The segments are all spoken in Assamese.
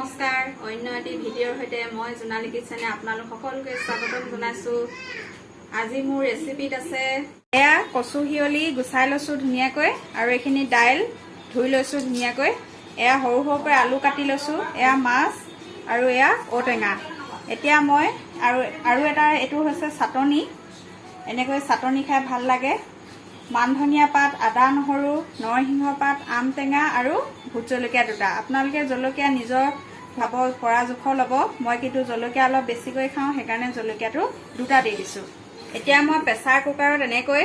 নমস্কাৰ অন্য এটি ভিডিঅ'ৰ সৈতে মই জোনালী কিচেনে আপোনালোক সকলোকে স্বাগতম জনাইছোঁ। আজি মোৰ ৰেচিপিত আছে এয়া কচু হিয়লি গুচাই লৈছোঁ ধুনীয়াকৈ আৰু এইখিনি দাইল ধুই লৈছোঁ ধুনীয়াকৈ। এয়া সৰু সৰুকৈ আলু কাটি লৈছোঁ, এয়া মাছ আৰু এয়া ঔটেঙা। এতিয়া মই আৰু এটা এইটো হৈছে চাটনি, এনেকৈ চাটনি খাই ভাল লাগে। মান ধনিয়া পাত, আদা নহৰু, নৰসিংহ পাত, আম টেঙা আৰু ভোট জলকীয়া দুটা। আপোনালোকে জলকীয়া নিজৰ খাব পৰা জোখৰ ল'ব। মই কিন্তু জলকীয়া অলপ বেছিকৈ খাওঁ, সেইকাৰণে জলকীয়াটো দুটা দি দিছোঁ। এতিয়া মই প্ৰেছাৰ কুকাৰত এনেকৈ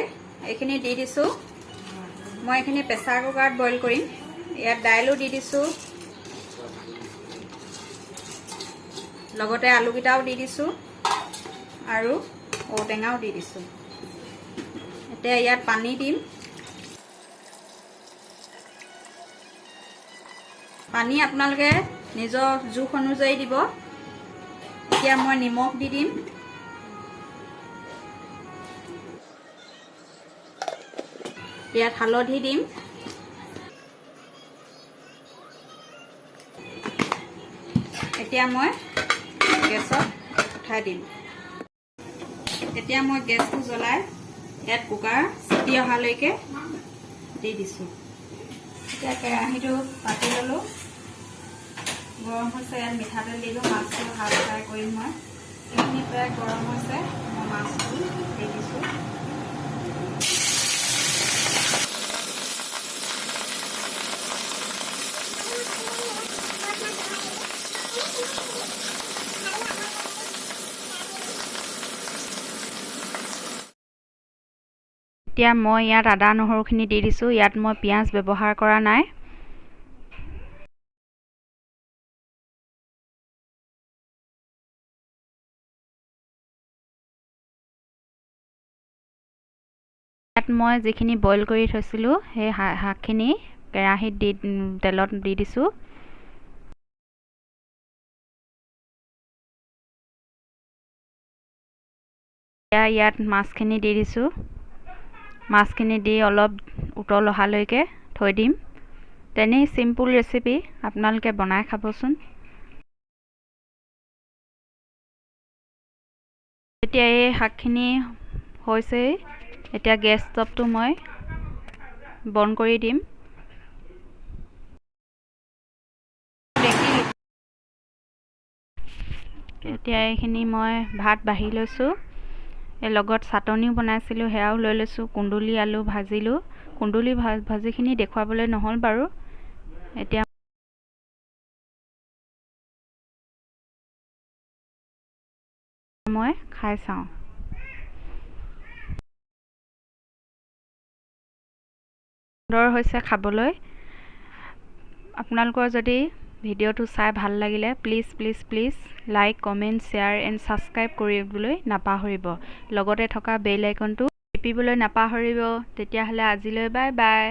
এইখিনি দি দিছোঁ। মই এইখিনি প্ৰেছাৰ কুকাৰত বইল কৰিম। ইয়াত দাইলো দি দিছোঁ, লগতে আলুকেইটাও দি দিছোঁ আৰু ঔটেঙাও দি দিছোঁ। এতিয়া ইয়াত পানী দিম। পানী আপোনালোকে নিজৰ জোখ অনুযায়ী দিব। এতিয়া মই নিমখ দি দিম। ইয়াত হালধি দিম। এতিয়া মই গেছত উঠাই দিম। এতিয়া মই গেছটো জ্বলাই ইয়াত কুকাৰ চিটি অহালৈকে দি দিছোঁ। এতিয়া কেৰাহীটো পাতি ল'লোঁ, গৰম হৈছে। ইয়াত মিঠাতেল দিলোঁ, মাছটো হাফ ফ্ৰাই কৰিম মই। এইখিনি প্ৰায় গৰম হৈছে, মই মাছটো দি দিছোঁ। এতিয়া মই ইয়াত আদা নহৰুখিনি দি দিছোঁ। ইয়াত মই পিঁয়াজ ব্যৱহাৰ কৰা নাই। ইয়াত মই যিখিনি বইল কৰি থৈছিলোঁ সেই শাকখিনি কেৰাহীত তেলত দি দিছোঁ। ইয়াত মাছখিনি দি দিছোঁ। মাছখিনি দি অলপ উতল অহালৈকে থৈ দিম। তেনেই চিম্পুল ৰেচিপি, আপোনালোকে বনাই খাবচোন। এতিয়া এই শাকখিনি হৈছেই। এতিয়া গেছ ষ্টভটো মই বন্ধ কৰি দিম। এতিয়া এইখিনি মই ভাত বাঢ়ি লৈছোঁ। লগত চাটনিও বনাইছিলোঁ, সেয়াও লৈ লৈছোঁ। কুন্দুলি আলু ভাজিলোঁ। কুন্দুলি ভাজিখিনি দেখুৱাবলৈ নহ'ল বাৰু। এতিয়া মই খাই চাওঁ। সুন্দৰ হৈছে খাবলৈ। আপোনালোকৰ যদি ভিডিঅ'টো চাই ভাল লাগিলে please like, comment, share and subscribe কৰিবলৈ নাপাহৰিব। লগতে থকা বেল আইকনটো টিপিবলৈ নাপাহৰিব। তেতিয়াহ'লে আজিলৈ বাই বাই।